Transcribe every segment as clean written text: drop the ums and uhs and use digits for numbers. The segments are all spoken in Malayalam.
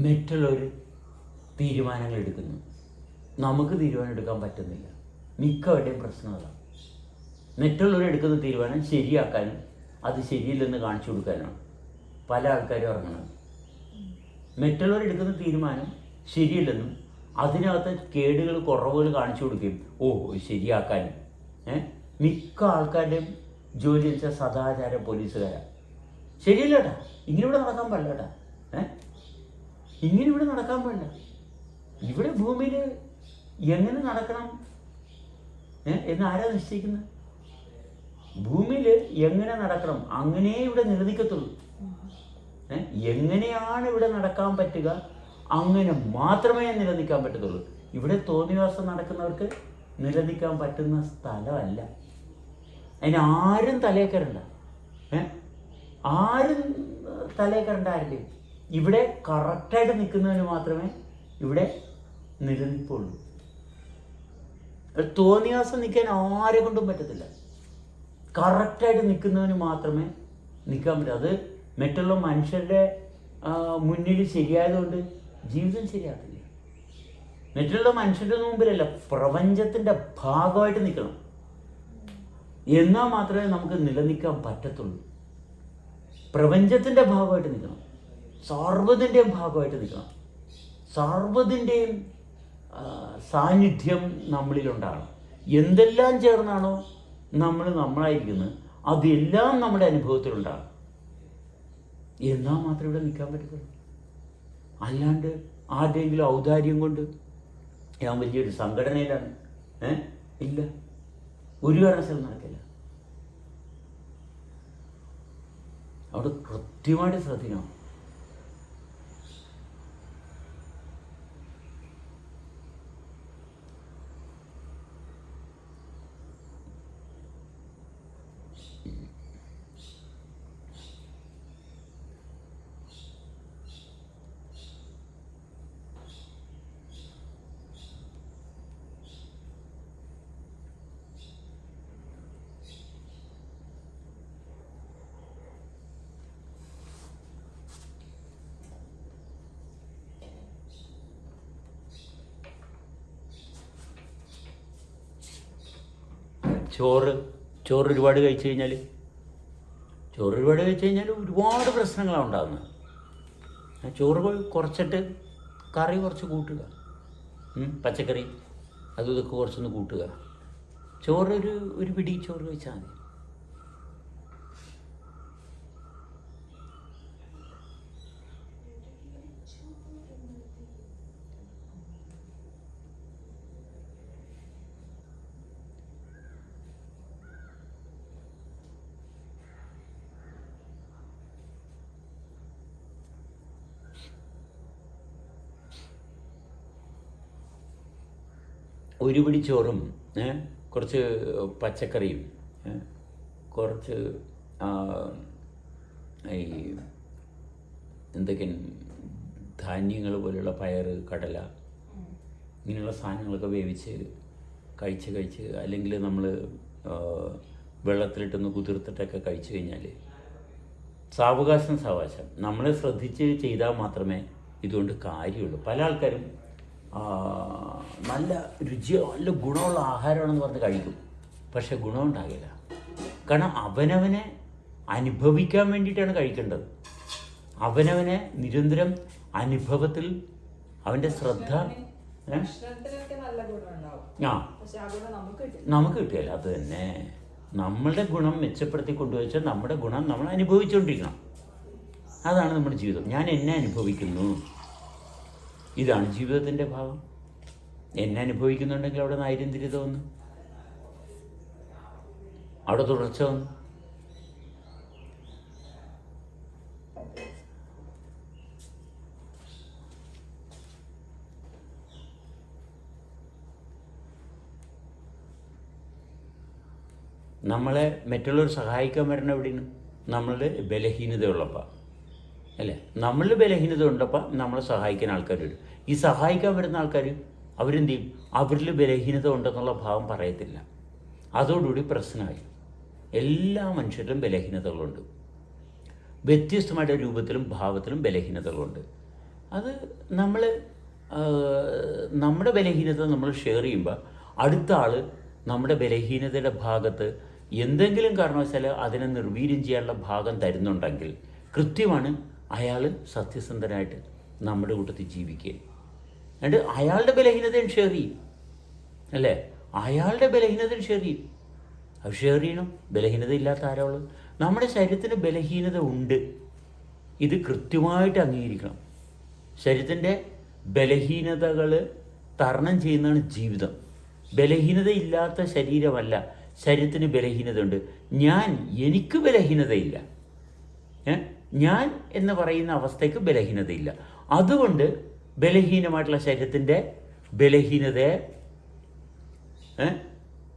മറ്റുള്ളവർ തീരുമാനങ്ങൾ എടുക്കുന്നു, നമുക്ക് തീരുമാനം എടുക്കാൻ പറ്റുന്നില്ല. മിക്കവരുടെയും പ്രശ്നം അതാണ്. മറ്റുള്ളവർ എടുക്കുന്ന തീരുമാനം ശരിയാക്കാനും അത് ശരിയില്ലെന്ന് കാണിച്ചു കൊടുക്കാനാണ് പല ആൾക്കാരും ഇറങ്ങുന്നത്. മറ്റുള്ളവർ എടുക്കുന്ന തീരുമാനം ശരിയല്ലെന്നും അതിനകത്ത് കേടുകൾ, കുറവുകൾ കാണിച്ചു കൊടുക്കുകയും ശരിയാക്കാനും. മിക്ക ആൾക്കാരുടെയും ജോലി വെച്ചാൽ സദാചാര പോലീസുകാരാണ്. ശരിയല്ലേട്ടാ, ഇങ്ങനെ ഇവിടെ നടക്കാൻ പാടില്ലേട്ടാ, ഇങ്ങനെ ഇവിടെ നടക്കാൻ പാടില്ല. ഇവിടെ ഭൂമിയിൽ എങ്ങനെ നടക്കണം എന്ന് ആരാ നിശ്ചയിക്കുന്നത്? ഭൂമിയിൽ എങ്ങനെ നടക്കണം അങ്ങനെ ഇവിടെ നിലനിൽക്കത്തുള്ളൂ. എങ്ങനെയാണ് ഇവിടെ നടക്കാൻ പറ്റുക അങ്ങനെ മാത്രമേ നിലനിൽക്കാൻ പറ്റത്തുള്ളൂ. ഇവിടെ തോന്നിവാസം നടക്കുന്നവർക്ക് നിലനിൽക്കാൻ പറ്റുന്ന സ്ഥലമല്ല. അതിന് ആരും തലയേക്കരണ്ട, ആരും തലയേക്കരണ്ട ആരുടെയും. ഇവിടെ കറക്റ്റായിട്ട് നിൽക്കുന്നതിന് മാത്രമേ ഇവിടെ നിലനിൽപ്പുള്ളൂ. തോന്നിവാസം നിൽക്കാൻ ആരെ കൊണ്ടും പറ്റത്തില്ല. കറക്റ്റായിട്ട് നിൽക്കുന്നതിന് മാത്രമേ നിൽക്കാൻ പറ്റൂ. അത് മറ്റുള്ള മനുഷ്യരുടെ മുന്നിൽ ശരിയായതുകൊണ്ട് ജീവിതം ശരിയാകത്തില്ല. മറ്റുള്ള മനുഷ്യരുടെ മുമ്പിലല്ല, പ്രപഞ്ചത്തിൻ്റെ ഭാഗമായിട്ട് നിൽക്കണം. എന്നാൽ മാത്രമേ നമുക്ക് നിലനിൽക്കാൻ പറ്റത്തുള്ളൂ. പ്രപഞ്ചത്തിൻ്റെ ഭാഗമായിട്ട് നിൽക്കണം, സർവ്വതിൻ്റെയും ഭാഗമായിട്ട് നിൽക്കണം. സർവ്വതിൻ്റെയും സാന്നിധ്യം നമ്മളിലുണ്ടാകണം. എന്തെല്ലാം ചേർന്നാണോ നമ്മളായിരിക്കുന്നത് അതെല്ലാം നമ്മുടെ അനുഭവത്തിലുണ്ടാകും. എന്നാൽ മാത്രമേ ഇവിടെ നിൽക്കാൻ പറ്റത്തുള്ളൂ. അല്ലാണ്ട് ആരുടെയെങ്കിലും ഔദാര്യം കൊണ്ട് ഞാൻ വലിയൊരു സംഘടനയിലാണ് ഇല്ല, ഒരു കാരണവശാലും നടക്കില്ല. അവിടെ കൃത്യമായിട്ട് ശ്രദ്ധിക്കണം. ചോറ് ഒരുപാട് കഴിച്ചു കഴിഞ്ഞാൽ ഒരുപാട് പ്രശ്നങ്ങളാണ് ഉണ്ടാകുന്നത്. ചോറ് കുറച്ചിട്ട് കറി കുറച്ച് കൂട്ടുക, പച്ചക്കറി അതും ഇതൊക്കെ കുറച്ചൊന്ന് കൂട്ടുക. ഒരു പിടി ചോറ് കഴിച്ചാൽ മതി. ഒരു പിടി ചോറും കുറച്ച് പച്ചക്കറിയും കുറച്ച് ഈ എന്തൊക്കെ ധാന്യങ്ങൾ പോലെയുള്ള പയർ, കടല ഇങ്ങനെയുള്ള സാധനങ്ങളൊക്കെ വേവിച്ച് കഴിച്ച് അല്ലെങ്കിൽ നമ്മൾ വെള്ളത്തിലിട്ടൊന്ന് കുതിർത്തിട്ടൊക്കെ കഴിച്ചു കഴിഞ്ഞാൽ സാവകാശം നമ്മളെ ശ്രദ്ധിച്ച് ചെയ്താൽ മാത്രമേ ഇതുകൊണ്ട് കാര്യമുള്ളൂ. പല ആൾക്കാരും നല്ല രുചിയോ നല്ല ഗുണമുള്ള ആഹാരമാണെന്ന് പറഞ്ഞ് കഴിക്കും, പക്ഷെ ഗുണമുണ്ടാകില്ല. കാരണം അവനവനെ അനുഭവിക്കാൻ വേണ്ടിയിട്ടാണ് കഴിക്കേണ്ടത്. അവനവനെ നിരന്തരം അനുഭവത്തിൽ അവൻ്റെ ശ്രദ്ധ നമുക്ക് കിട്ടിയല്ല. അത് തന്നെ നമ്മളുടെ ഗുണം മെച്ചപ്പെടുത്തി കൊണ്ടുവച്ചാൽ നമ്മുടെ ഗുണം നമ്മൾ അനുഭവിച്ചുകൊണ്ടിരിക്കണം. അതാണ് നമ്മുടെ ജീവിതം. ഞാൻ എന്നെ അനുഭവിക്കുന്നു, ഇതാണ് ജീവിതത്തിൻ്റെ ഭാഗം. എന്നെ അനുഭവിക്കുന്നുണ്ടെങ്കിൽ അവിടെ നൈരന്തര്യത വന്നു, അവിടെ തുടർച്ച വന്നു. നമ്മളെ മറ്റുള്ളവർ സഹായിക്കാൻ വരണം എവിടെയാണ്? നമ്മളുടെ ബലഹീനതയുള്ളപ്പോൾ അല്ലേ? നമ്മളിൽ ബലഹീനത ഉണ്ടപ്പോൾ നമ്മളെ സഹായിക്കാൻ ആൾക്കാർ വരും. ഈ സഹായിക്കാൻ വരുന്ന ആൾക്കാർ അവരെന്ത് ചെയ്യും? അവരിൽ ബലഹീനത ഉണ്ടെന്നുള്ള ഭാവം പറയത്തില്ല. അതോടുകൂടി പ്രശ്നമായി. എല്ലാ മനുഷ്യരിലും ബലഹീനതകളുണ്ട്. വ്യത്യസ്തമായിട്ട് രൂപത്തിലും ഭാവത്തിലും ബലഹീനതകളുണ്ട്. അത് നമ്മൾ നമ്മുടെ ബലഹീനത നമ്മൾ ഷെയർ ചെയ്യുമ്പോൾ അടുത്ത ആൾ നമ്മുടെ ബലഹീനതയുടെ ഭാഗത്ത് എന്തെങ്കിലും കാരണവശാൽ അതിനെ നിർവീര്യം ചെയ്യാനുള്ള ഭാഗം തരുന്നുണ്ടെങ്കിൽ കൃത്യമാണ് അയാൾ സത്യസന്ധനായിട്ട് നമ്മുടെ കൂട്ടത്തിൽ ജീവിക്കുക. എന്നിട്ട് അയാളുടെ ബലഹീനതയും ഷെയർ ചെയ്യും, അല്ലേ? അയാളുടെ ബലഹീനതയും ഷെയർ ചെയ്യും. അത് ഷെയർ ചെയ്യണം. ബലഹീനത ഇല്ലാത്ത ആരാളും. നമ്മുടെ ശരീരത്തിന് ബലഹീനത ഉണ്ട്, ഇത് കൃത്യമായിട്ട് അംഗീകരിക്കണം. ശരീരത്തിൻ്റെ ബലഹീനതകൾ തരണം ചെയ്യുന്നതാണ് ജീവിതം. ബലഹീനതയില്ലാത്ത ശരീരമല്ല, ശരീരത്തിന് ബലഹീനത ഉണ്ട്. എനിക്ക് ബലഹീനതയില്ല, ഞാൻ എന്ന് പറയുന്ന അവസ്ഥയ്ക്ക് ബലഹീനതയില്ല. അതുകൊണ്ട് ബലഹീനമായിട്ടുള്ള ശരീരത്തിൻ്റെ ബലഹീനതയെ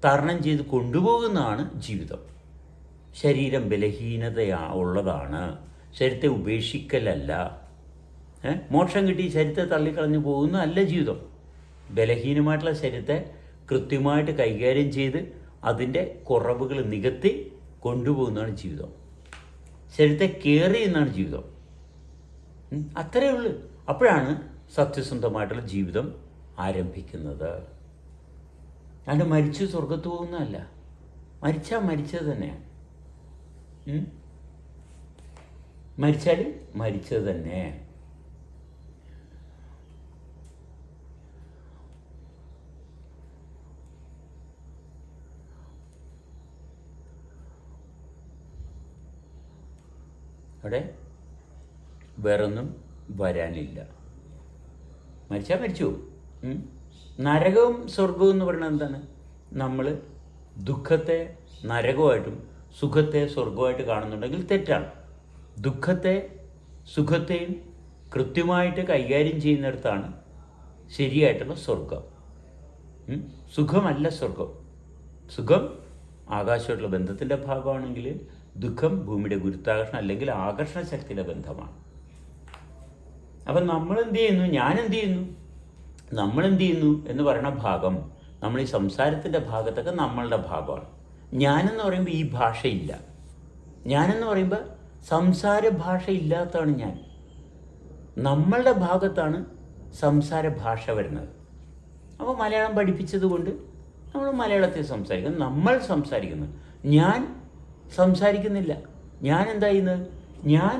തരണം ചെയ്ത് കൊണ്ടുപോകുന്നതാണ് ജീവിതം. ശരീരം ഉള്ളതാണ്, ശരീരത്തെ ഉപേക്ഷിക്കലല്ല. മോക്ഷം കിട്ടി ശരീരത്തെ തള്ളിക്കളഞ്ഞു പോകുന്നതല്ല ജീവിതം. ബലഹീനമായിട്ടുള്ള ശരീരത്തെ കൃത്യമായിട്ട് കൈകാര്യം ചെയ്ത് അതിൻ്റെ കുറവുകൾ നികത്തി കൊണ്ടുപോകുന്നതാണ് ജീവിതം. ശരീരത്തെ കെയർ ചെയ്യുന്നതാണ് ജീവിതം. അത്രയേ ഉള്ളൂ. അപ്പോഴാണ് സത്യസന്ധമായിട്ടുള്ള ജീവിതം ആരംഭിക്കുന്നത്. അല്ലാണ്ട് മരിച്ച് സ്വർഗത്ത് പോകുന്നതല്ല. മരിച്ചാൽ മരിച്ചത് തന്നെയാണ്. മരിച്ചാൽ മരിച്ചത് തന്നെ. അവിടെ വേറൊന്നും വരാനില്ല. മരിച്ചാൽ മരിച്ചു. നരകവും സ്വർഗവും എന്ന് പറയുന്നത് എന്താണ്? നമ്മൾ ദുഃഖത്തെ നരകമായിട്ടും സുഖത്തെ സ്വർഗമായിട്ട് കാണുന്നുണ്ടെങ്കിൽ തെറ്റാണ്. ദുഃഖത്തെ സുഖത്തെയും കൃത്യമായിട്ട് കൈകാര്യം ചെയ്യുന്നിടത്താണ് ശരിയായിട്ടുള്ള സ്വർഗം. സുഖമല്ല സ്വർഗം. സുഖം ആകാശമായിട്ടുള്ള ബന്ധത്തിൻ്റെ ഭാഗമാണെങ്കിൽ ദുഃഖം ഭൂമിയുടെ ഗുരുത്വാകർഷണം അല്ലെങ്കിൽ ആകർഷണ ശക്തിയുടെ ബന്ധമാണ്. അപ്പം നമ്മളെന്ത് ചെയ്യുന്നു, ഞാനെന്ത് ചെയ്യുന്നു, നമ്മളെന്ത് ചെയ്യുന്നു എന്ന് പറയുന്ന ഭാഗം, നമ്മൾ ഈ സംസാരത്തിൻ്റെ ഭാഗത്തൊക്കെ നമ്മളുടെ ഭാഗമാണ്. ഞാനെന്ന് പറയുമ്പോൾ ഈ ഭാഷയില്ല. ഞാനെന്ന് പറയുമ്പോൾ സംസാര ഭാഷ ഇല്ലാത്തതാണ് ഞാൻ. നമ്മളുടെ ഭാഗത്താണ് സംസാര ഭാഷ വരുന്നത്. അപ്പോൾ മലയാളം പഠിപ്പിച്ചത് കൊണ്ട് നമ്മൾ മലയാളത്തിൽ സംസാരിക്കുന്നു. നമ്മൾ സംസാരിക്കുന്നു. ഞാൻ സംസാരിക്കുന്നില്ല. ഞാൻ എന്താ ചെയ്യുന്നത്? ഞാൻ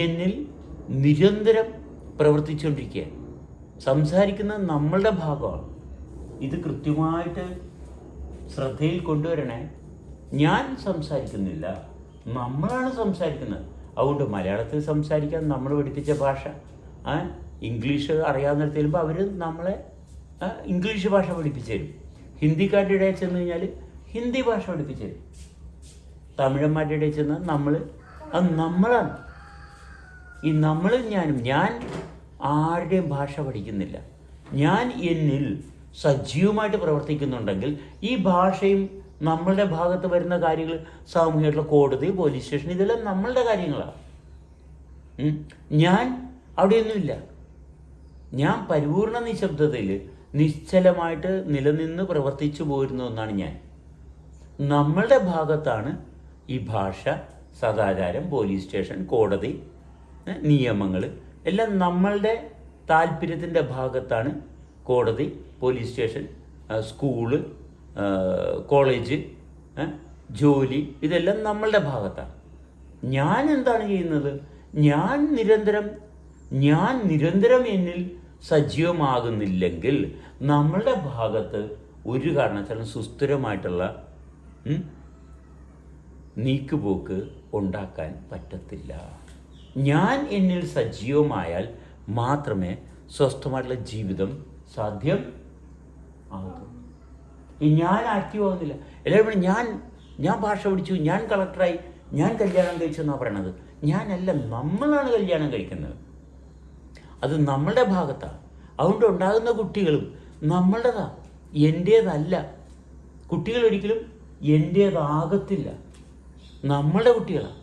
എന്നിൽ നിരന്തരം പ്രവർത്തിച്ചുകൊണ്ടിരിക്കുകയാണ്. സംസാരിക്കുന്നത് നമ്മളുടെ ഭാഗമാണ്. ഇത് കൃത്യമായിട്ട് ശ്രദ്ധയിൽ കൊണ്ടുവരണേ. ഞാൻ സംസാരിക്കുന്നില്ല, നമ്മളാണ് സംസാരിക്കുന്നത്. അതുകൊണ്ട് മലയാളത്തിൽ സംസാരിക്കാൻ നമ്മൾ പഠിപ്പിച്ച ഭാഷ, ഇംഗ്ലീഷ് അറിയാവുന്നിടത്ത് ചെല്ലുമ്പോൾ അവർ നമ്മളെ ഇംഗ്ലീഷ് ഭാഷ പഠിപ്പിച്ചു തരും. ഹിന്ദിക്കാരുടെ ഇടയിൽ ചെന്ന് കഴിഞ്ഞാൽ ഹിന്ദി ഭാഷ പഠിപ്പിച്ചു തരും. തമിഴന്മാരുടെ ഇടയിൽ ചെന്നാൽ നമ്മളാണ്. ഈ നമ്മളും ഞാൻ ആരുടെയും ഭാഷ പഠിക്കുന്നില്ല. ഞാൻ എന്നിൽ സജീവമായിട്ട് പ്രവർത്തിക്കുന്നുണ്ടെങ്കിൽ ഈ ഭാഷയും നമ്മളുടെ ഭാഗത്ത് വരുന്ന കാര്യങ്ങൾ, സാമൂഹികമായിട്ടുള്ള കോടതി, പോലീസ് സ്റ്റേഷൻ, ഇതെല്ലാം നമ്മളുടെ കാര്യങ്ങളാണ്. ഞാൻ അവിടെയൊന്നുമില്ല. ഞാൻ പരിപൂർണ നിശബ്ദതയിൽ നിശ്ചലമായിട്ട് നിലനിന്ന് പ്രവർത്തിച്ചു പോരുന്ന ഒന്നാണ് ഞാൻ. നമ്മളുടെ ഭാഗത്താണ് ഈ ഭാഷ, സദാചാരം, പോലീസ് സ്റ്റേഷൻ, കോടതി, നിയമങ്ങൾ എല്ലാം നമ്മളുടെ താല്പര്യത്തിൻ്റെ ഭാഗത്താണ്. കോടതി, പോലീസ് സ്റ്റേഷൻ, സ്കൂള്, കോളേജ്, ജോലി, ഇതെല്ലാം നമ്മളുടെ ഭാഗത്താണ്. ഞാൻ എന്താണ് ചെയ്യുന്നത്? ഞാൻ നിരന്തരം എന്നിൽ സജീവമാകുന്നില്ലെങ്കിൽ നമ്മളുടെ ഭാഗത്ത് ഒരു കാരണവശാലും സുസ്ഥിരമായിട്ടുള്ള നീക്കുപോക്ക് ഉണ്ടാക്കാൻ പറ്റത്തില്ല. ഞാൻ എന്നിൽ സജീവമായാൽ മാത്രമേ സ്വസ്ഥമായിട്ടുള്ള ജീവിതം സാധ്യം ആകൂ. ഞാൻ ആക്റ്റീവ് ആവുന്നില്ല. എല്ലാവരും ഞാൻ ഭാഷ പഠിച്ചു, ഞാൻ കളക്ടറായി, ഞാൻ കല്യാണം കഴിച്ചെന്നാണ് പറയണത്. ഞാനല്ല, നമ്മളാണ് കല്യാണം കഴിക്കുന്നത്. അത് നമ്മളുടെ ഭാഗത്താണ്. അതുകൊണ്ട് ഉണ്ടാകുന്ന കുട്ടികളും നമ്മളുടേതാണ്, എൻ്റേതല്ല. കുട്ടികൾ ഒരിക്കലും എൻ്റേതാകത്തില്ല, നമ്മളുടെ കുട്ടികളാണ്.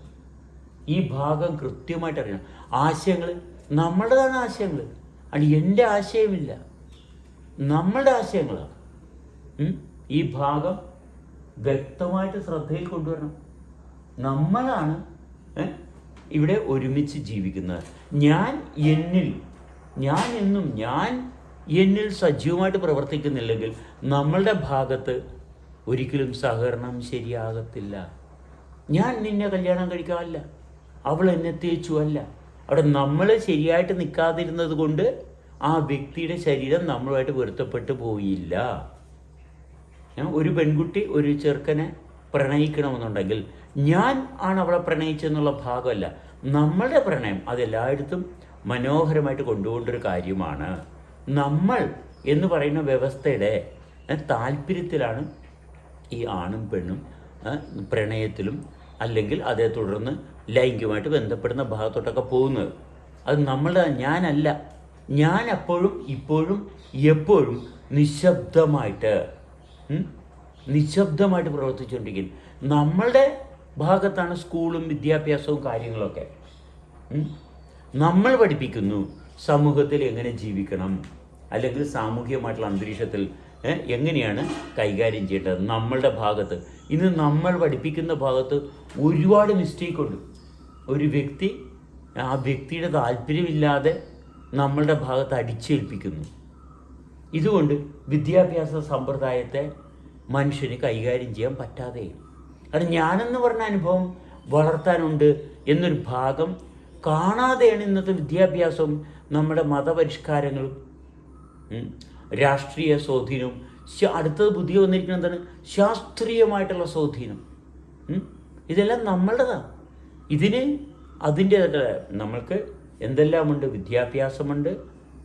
ഈ ഭാഗം കൃത്യമായിട്ട് അറിയണം. ആശയങ്ങൾ നമ്മളുടേതാണ്. ആശയങ്ങൾ അത് എൻ്റെ ആശയമില്ല, നമ്മളുടെ ആശയങ്ങളാണ്. ഈ ഭാഗം വ്യക്തമായിട്ട് ശ്രദ്ധയിൽ കൊണ്ടുവരണം. നമ്മളാണ് ഇവിടെ ഒരുമിച്ച് ജീവിക്കുന്നത്. ഞാൻ എന്നിൽ ഞാൻ എന്നിൽ സജീവമായിട്ട് പ്രവർത്തിക്കുന്നില്ലെങ്കിൽ നമ്മളുടെ ഭാഗത്ത് ഒരിക്കലും സഹകരണം ശരിയാകത്തില്ല. ഞാൻ നിന്നെ കല്യാണം കഴിക്കാമല്ല, അവൾ എന്നെ തേച്ചു അല്ല. അവിടെ നമ്മൾ ശരിയായിട്ട് നിൽക്കാതിരുന്നത് കൊണ്ട് ആ വ്യക്തിയുടെ ശരീരം നമ്മളുമായിട്ട് പൊരുത്തപ്പെട്ടു പോയില്ല. ഒരു പെൺകുട്ടി ഒരു ചെറുക്കനെ പ്രണയിക്കണമെന്നുണ്ടെങ്കിൽ ഞാൻ ആണ് അവളെ പ്രണയിച്ചെന്നുള്ള ഭാഗമല്ല, നമ്മളുടെ പ്രണയം അതെല്ലായിടത്തും മനോഹരമായിട്ട് കൊണ്ടുപോകേണ്ടൊരു കാര്യമാണ്. നമ്മൾ എന്ന് പറയുന്ന വ്യവസ്ഥയുടെ താല്പര്യത്തിലാണ് ഈ ആണും പെണ്ണും പ്രണയത്തിലും അല്ലെങ്കിൽ അതേ തുടർന്ന് ലൈംഗികമായിട്ട് ബന്ധപ്പെടുന്ന ഭാഗത്തോട്ടൊക്കെ പോകുന്നത്. അത് നമ്മളുടെ ഞാനല്ല. ഞാൻ അപ്പോഴും ഇപ്പോഴും എപ്പോഴും നിശബ്ദമായിട്ട് പ്രവർത്തിച്ചുകൊണ്ടിരിക്കുന്നു. നമ്മളുടെ ഭാഗത്താണ് സ്കൂളും വിദ്യാഭ്യാസവും കാര്യങ്ങളൊക്കെ. നമ്മൾ പഠിപ്പിക്കുന്നു സമൂഹത്തിൽ എങ്ങനെ ജീവിക്കണം, അല്ലെങ്കിൽ സാമൂഹികമായിട്ടുള്ള അന്തരീക്ഷത്തിൽ എങ്ങനെയാണ് കൈകാര്യം ചെയ്യേണ്ടത്. നമ്മളുടെ ഭാഗത്ത് ഇന്ന് നമ്മൾ പഠിപ്പിക്കുന്ന ഭാഗത്ത് ഒരുപാട് മിസ്റ്റേക്ക് ഉണ്ട്. ഒരു വ്യക്തി ആ വ്യക്തിയുടെ താല്പര്യമില്ലാതെ നമ്മളുടെ ഭാഗത്ത് അടിച്ചേൽപ്പിക്കുന്നു. ഇതുകൊണ്ട് വിദ്യാഭ്യാസ സമ്പ്രദായത്തെ മനുഷ്യന് കൈകാര്യം ചെയ്യാൻ പറ്റാതെ. അത് ഞാനെന്ന് പറഞ്ഞ അനുഭവം വളർത്താനുണ്ട് എന്നൊരു ഭാഗം കാണാതെയാണ് ഇന്നത്തെ വിദ്യാഭ്യാസവും നമ്മുടെ മതപരിഷ്കാരങ്ങളും രാഷ്ട്രീയ സ്വാധീനവും. അടുത്തത് പുതിയ വന്നിരിക്കുന്നത് എന്താണ്? ശാസ്ത്രീയമായിട്ടുള്ള സ്വാധീനം. ഇതെല്ലാം നമ്മളുടേതാണ്. ഇതിന് അതിൻ്റേതായിട്ട് നമ്മൾക്ക് എന്തെല്ലാമുണ്ട്? വിദ്യാഭ്യാസമുണ്ട്,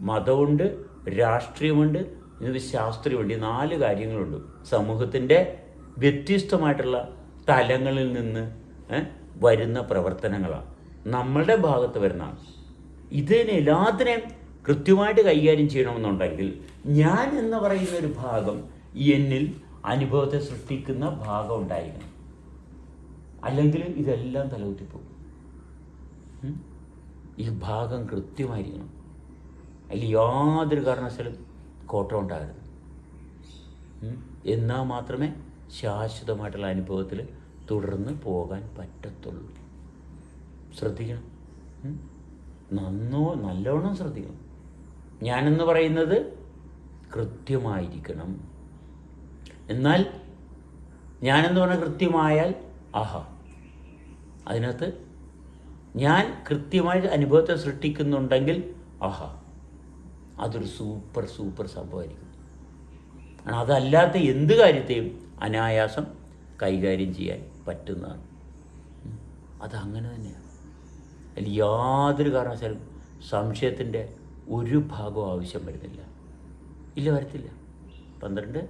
മതമുണ്ട്, രാഷ്ട്രീയമുണ്ട്, ഇത് ശാസ്ത്രീയമുണ്ട്. ഈ 4 കാര്യങ്ങളുണ്ട്. സമൂഹത്തിൻ്റെ വ്യത്യസ്തമായിട്ടുള്ള തലങ്ങളിൽ നിന്ന് വരുന്ന പ്രവർത്തനങ്ങളാണ് നമ്മളുടെ ഭാഗത്ത് വരുന്നതാണ്. ഇതിനെല്ലാത്തിനെയും കൃത്യമായിട്ട് കൈകാര്യം ചെയ്യണമെന്നുണ്ടെങ്കിൽ ഞാൻ എന്ന് പറയുന്ന ഒരു ഭാഗം എന്നിൽ അനുഭവത്തെ സൃഷ്ടിക്കുന്ന ഭാഗം ഉണ്ടായിരിക്കണം. അല്ലെങ്കിൽ ഇതെല്ലാം തലകുത്തിപ്പോകും. ഈ ഭാഗം കൃത്യമായിരിക്കണം. അതിൽ യാതൊരു കാരണവശാലും കോട്ടം ഉണ്ടാകരുത്. എന്നാൽ മാത്രമേ ശാശ്വതമായിട്ടുള്ള അനുഭവത്തിൽ തുടർന്ന് പോകാൻ പറ്റത്തുള്ളൂ. ശ്രദ്ധിക്കണം, നല്ലോണം ശ്രദ്ധിക്കണം. ഞാനെന്ന് പറയുന്നത് കൃത്യമായിരിക്കണം. എന്നാൽ ഞാനെന്ന് പറഞ്ഞാൽ കൃത്യമായാൽ അതിനകത്ത് ഞാൻ കൃത്യമായി അനുഭവത്തെ സൃഷ്ടിക്കുന്നുണ്ടെങ്കിൽ അതൊരു സൂപ്പർ സംഭവമായിരിക്കും. അതല്ലാത്ത എന്ത് കാര്യത്തെയും അനായാസം കൈകാര്യം ചെയ്യാൻ പറ്റുന്നതാണ്. അതങ്ങനെ തന്നെയാണ്. അതിൽ യാതൊരു കാരണവശാലും സംശയത്തിൻ്റെ ഒരു ഭാഗവും ആവശ്യം വരുന്നില്ല. വരത്തില്ല. 12